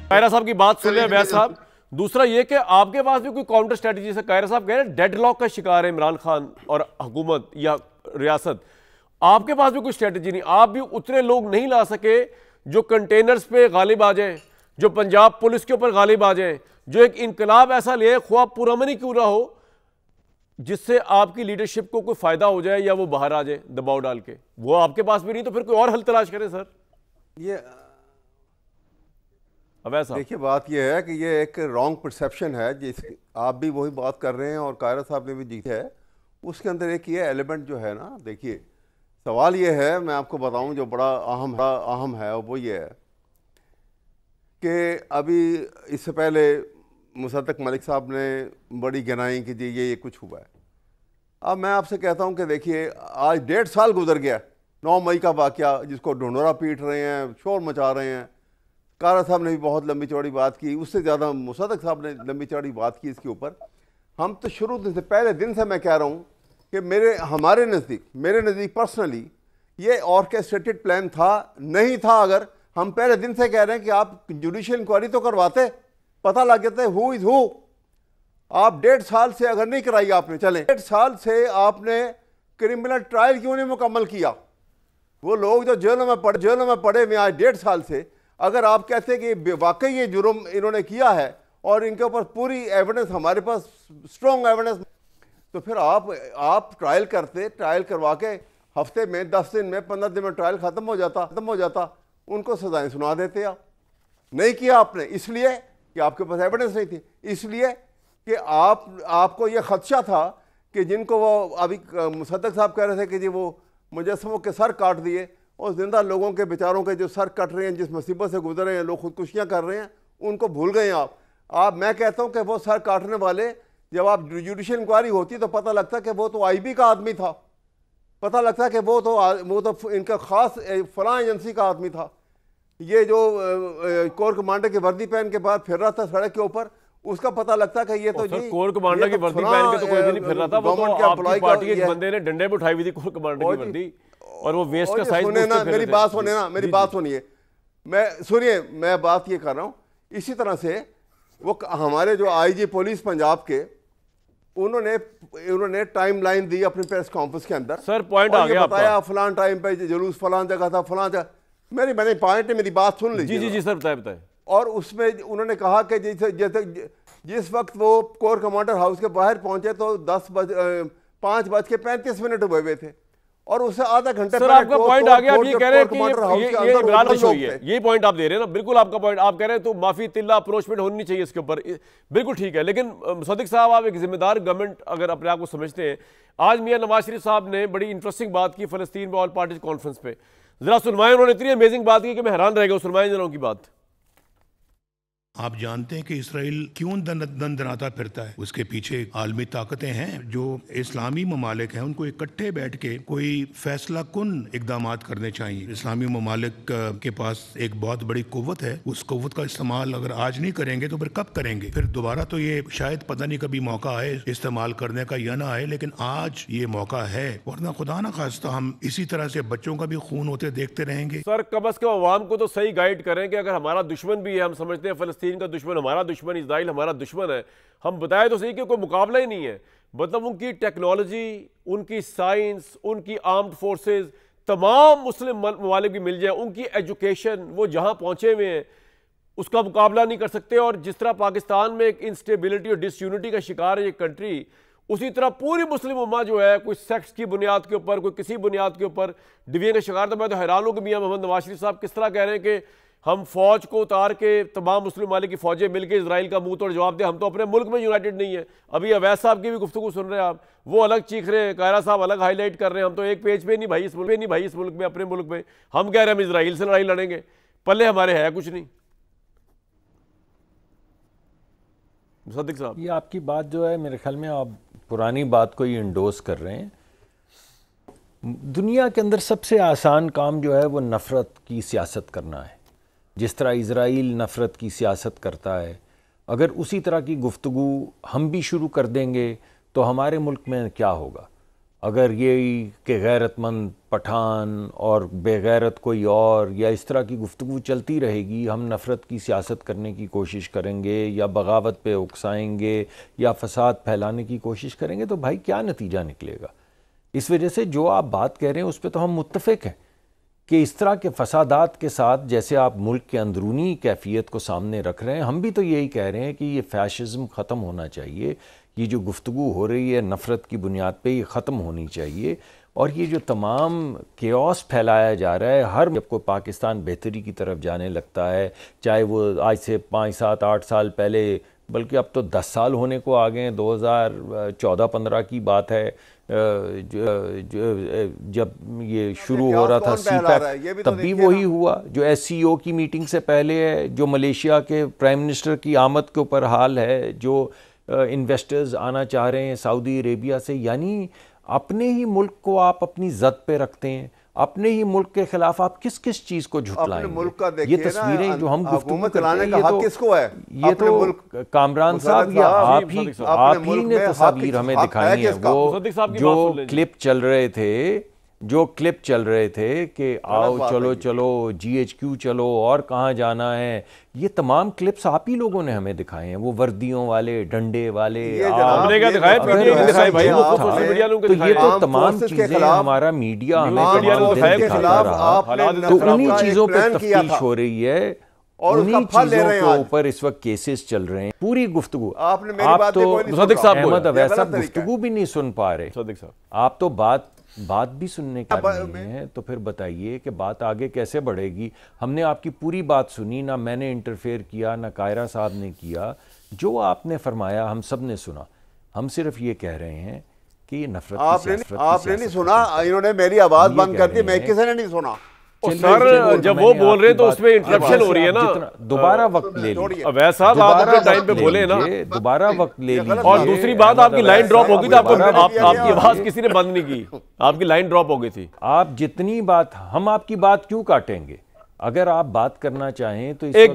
कायरा साहब की बात सुन रहे हैं अवैध साहब। दूसरा ये कि आपके पास भी कोई काउंटर स्ट्रेटजी से कायरा साहब कह रहे हैं डेडलॉक का शिकार है इमरान खान और हुकूमत या रियासत, आपके पास भी कोई स्ट्रेटजी नहीं, आप भी उतने लोग नहीं ला सके जो कंटेनर्स पे गालिब आ जाएं, जो पंजाब पुलिस के ऊपर गालिब आ जाएं, जो एक इनकलाब ऐसा ले ख्वाब पुरअमन ही क्यों ना हो जिससे आपकी लीडरशिप को कोई फायदा हो जाए या वो बाहर आ जाए दबाव डाल के, वो आपके पास भी नहीं तो फिर कोई और हल तलाश करें सर। ये अवैध देखिए बात ये है कि ये एक रॉन्ग परसेप्शन है, जिस आप भी वही बात कर रहे हैं और कायरा साहब ने भी जीत है, उसके अंदर एक ये एलिमेंट जो है ना, देखिए सवाल ये है, मैं आपको बताऊं जो बड़ा अहम है वो ये है कि अभी इससे पहले मुसद्दक मलिक साहब ने बड़ी गिनाई कि जी ये कुछ हुआ है। अब मैं आपसे कहता हूं कि देखिए आज 1.5 साल गुजर गया, 9 मई का वाक़या जिसको ढिंढोरा पीट रहे हैं, शोर मचा रहे हैं, कारा साहब ने भी बहुत लंबी चौड़ी बात की, उससे ज़्यादा मुसद्दक साहब ने लंबी चौड़ी बात की इसके ऊपर। हम तो शुरू से पहले दिन से मैं कह रहा हूँ कि हमारे नज़दीक पर्सनली ये ऑर्केस्ट्रेटेड प्लान था नहीं था। अगर हम पहले दिन से कह रहे हैं कि आप जुडिशियल इंक्वायरी तो करवाते, पता लग जाता है हु इज़ हु। आप 1.5 साल से अगर नहीं कराई आपने, चलें 1.5 साल से आपने क्रिमिनल ट्रायल क्यों नहीं मुकम्मल किया? वो लोग जो जेलों में पड़े हुए आज 1.5 साल से, अगर आप कहते हैं कि वाकई ये जुर्म इन्होंने किया है और इनके ऊपर पूरी एविडेंस हमारे पास स्ट्रॉन्ग एविडेंस, तो फिर आप ट्रायल करते, ट्रायल करवा के हफ्ते में 10 दिन में 15 दिन में ट्रायल खत्म हो जाता, उनको सजाएं सुना देते। आप नहीं किया आपने, इसलिए कि आपके पास एविडेंस नहीं थी, इसलिए कि आपको ये खदशा था कि जिनको वो अभी मुसद्दक साहब कह रहे थे कि जी वो मुजस्समों के सर काट दिए, और जिंदा लोगों के बेचारों के जो सर कट रहे हैं, जिस मुसीबत से गुजर रहे हैं, लोग खुदकुशियाँ कर रहे हैं, उनको भूल गए आप। मैं कहता हूँ कि वो सर काटने वाले, जब आप जुडिशियल इंक्वायरी होती तो पता लगता कि वो तो आईबी का आदमी था, पता लगता कि वो तो इनका खास फलां एजेंसी का आदमी था। ये जो कोर कमांडर की वर्दी पहन के बाद फिर रहा था सड़क के ऊपर, उसका पता लगता कि ये तो जी कोर कमांडर की वर्दी पहन के तो कोई भी नहीं फिर रहा था, वो तो आपकी पार्टी के बंदे ने डंडे पे उठाई हुई थी कोर कमांडर की वर्दी, और वो वेस्ट का साइज। मेरी बात सुनिए, मैं बात ये कर रहा हूँ। इसी तरह से वो हमारे जो आईजी पुलिस पंजाब के, उन्होंने टाइम लाइन दी अपनी प्रेस कॉन्फ्रेंस के अंदर। सर पॉइंट आ गया, बताया फलां टाइम पे जुलूस फलां जगह था, फलां जगह। मैंने पॉइंट है, मेरी बात सुन लीजिए। जी सर बताए। और उसमें उन्होंने कहा कि जिस वक्त वो कोर कमांडर हाउस के बाहर पहुंचे तो 5:35 हुए थे, और उससे आधा घंटे सर आपका पॉइंट आ गया। आप ये कह रहे हैं कि ये इमरान की शोई है, ये पॉइंट आप दे रहे हैं ना, बिल्कुल आपका पॉइंट आप कह रहे हैं तो माफी तिल्ला अप्रोचमेंट होनी चाहिए इसके ऊपर, बिल्कुल ठीक है। लेकिन मुसद्दिक साहब, आप एक जिम्मेदार गवर्नमेंट अगर अपने आप को समझते हैं, आज मियां नवाज शरीफ साहब ने बड़ी इंटरेस्टिंग बात की फलस्तीन में ऑल पार्टीज कॉन्फ्रेंस पे, जरा सुनवाएं। उन्होंने इतनी अमेजिंग बात की कि मैं हैरान रह गया, सुनवाएं जरा उनकी बात। आप जानते हैं कि इसराइल क्यों दनाता फिरता है? उसके पीछे आलमी ताकतें हैं, जो इस्लामी ममालिक हैं, उनको इकट्ठे बैठ के कोई फैसला कुन इकदाम करने चाहिए। इस्लामी ममालिक के पास एक बहुत बड़ी कुव्वत है, उस कुव्वत का इस्तेमाल अगर आज नहीं करेंगे तो फिर कब करेंगे? फिर दोबारा तो ये शायद पता नहीं कभी मौका आए इस्तेमाल करने का या ना आए, लेकिन आज ये मौका है, वरना खुदा ना खास्ता हम इसी तरह से बच्चों का भी खून होते देखते रहेंगे। सर कम अज कम अवाम को तो सही गाइड करें कि अगर हमारा दुश्मन भी है, हम समझते हैं फलस्तीन का दुश्मन हमारा दुश्मन, इजराइल हमारा दुश्मन है, हम बताए तो सही कि कोई मुकाबला ही नहीं है। मतलब उनकी टेक्नोलॉजी, उनकी साइंस, उनकी आर्म्ड फोर्सेस तमाम मुस्लिम ममालिक भी मिल जाए, उनकी एजुकेशन, वो जहां पहुंचे हुए हैं उसका मुकाबला नहीं कर सकते। और जिस तरह पाकिस्तान में एक इंस्टेबिलिटी और डिसयूनिटी का शिकार है ये कंट्री, उसी तरह पूरी मुस्लिम उम्मा जो है कोई सेक्स की बुनियाद के ऊपर, कोई किसी बुनियाद के ऊपर डिवीजन का शिकार। तो मैं तो हैरान हूं कि मियां मोहम्मद नवाज शरीफ साहब किस तरह कह रहे हैं कि हम फौज को उतार के तमाम मुस्लिम मालिक की फौजें मिलकर इजराइल का मुंह तोड़ जवाब दे, हम तो अपने मुल्क में यूनाइटेड नहीं है। अभी अवैध साहब की भी गुफ्तगू सुन रहे हैं आप, वो अलग चीख रहे हैं, कायरा साहब अलग हाईलाइट कर रहे हैं, हम तो एक पेज पे नहीं भाई इस मुल्क में अपने मुल्क में हम कह रहे हैं हम इजराइल से लड़ाई लड़ेंगे, पल्ले हमारे है कुछ नहीं। मुसद्दिक साहब, ये आपकी बात जो है मेरे ख्याल में आप पुरानी बात को ही इंडोर्स कर रहे हैं। दुनिया के अंदर सबसे आसान काम जो है वो नफ़रत की सियासत करना है। जिस तरह इज़राइल नफ़रत की सियासत करता है, अगर उसी तरह की गुफ्तगू हम भी शुरू कर देंगे तो हमारे मुल्क में क्या होगा? अगर ये कि गैरतमंद पठान और बेगैरत कोई और या इस तरह की गुफ्तगू चलती रहेगी, हम नफ़रत की सियासत करने की कोशिश करेंगे या बगावत पे उकसाएंगे या फसाद फैलाने की कोशिश करेंगे, तो भाई क्या नतीजा निकलेगा। इस वजह से जो आप बात कह रहे हैं उस पर तो हम मुत्तफ़िक हैं कि इस तरह के फसादात के साथ जैसे आप मुल्क के अंदरूनी कैफियत को सामने रख रहे हैं, हम भी तो यही कह रहे हैं कि ये फैशिज़्म ख़त्म होना चाहिए। ये जो गुफ्तगू हो रही है नफ़रत की बुनियाद पे, ये ख़त्म होनी चाहिए। और ये जो तमाम केओस फैलाया जा रहा है, हर जब को पाकिस्तान बेहतरी की तरफ जाने लगता है, चाहे वो आज से 5, 7, 8 साल पहले, बल्कि अब तो 10 साल होने को आ गए हैं, 2014-15 की बात है, जब ये शुरू हो रहा था सीपैक, तब भी वही हुआ जो SCO की मीटिंग से पहले है, जो मलेशिया के प्राइम मिनिस्टर की आमद के ऊपर हाल है, जो इन्वेस्टर्स आना चाह रहे हैं सऊदी अरेबिया से। यानी अपने ही मुल्क को आप अपनी जद पे रखते हैं, अपने ही मुल्क के खिलाफ आप किस किस चीज़ को झुटलाएंगे। ये तस्वीरें जो हम गुफ्तगू करते हैं, ये तो कामरान साहब या आप ही ने तस्वीर हमें दिखाई है। वो जो क्लिप चल रहे थे कि आओ चलो चलो GHQ चलो और कहाँ जाना है, ये तमाम क्लिप्स आप ही लोगों ने हमें दिखाए हैं। वो वर्दियों वाले, डंडे वाले, हमने क्या दिखाया, भाई तो ये तो तमाम चीजें हमारा मीडिया हमें दिखाता रहा, तो उन्हीं चीजों पर तफ्तीश हो रही है और उन्हीं चीजों के ऊपर इस वक्त केसेस चल रहे हैं। पूरी गुफ्तगू आप तो अहमद अवैस साहब गुफ्तगू भी नहीं सुन पा रहे, आप तो बात भी सुनने का नहीं है, तो फिर बताइए कि बात आगे कैसे बढ़ेगी। हमने आपकी पूरी बात सुनी, ना मैंने इंटरफेयर किया, ना कायरा साहब ने किया, जो आपने फरमाया हम सब ने सुना। हम सिर्फ ये कह रहे हैं कि ये नफरत आपने नहीं सुना, इन्होंने मेरी आवाज बंद कर दी, मैं किसी ने नहीं सुना। सर जब वो बोल रहे हैं तो उसमें इंटरप्शन हो रही है ना, दोबारा वक्त ले लीजिए। वैसा आप अपने टाइम पे बोले ना, दोबारा वक्त ले लीजिए। और दूसरी बात, आपकी लाइन ड्रॉप हो गई थी, आपकी आवाज किसी ने बंद नहीं की, आपकी लाइन ड्रॉप हो गई थी। आप जितनी बात, हम आपकी बात क्यों काटेंगे? अगर आप बात करना चाहें तो एक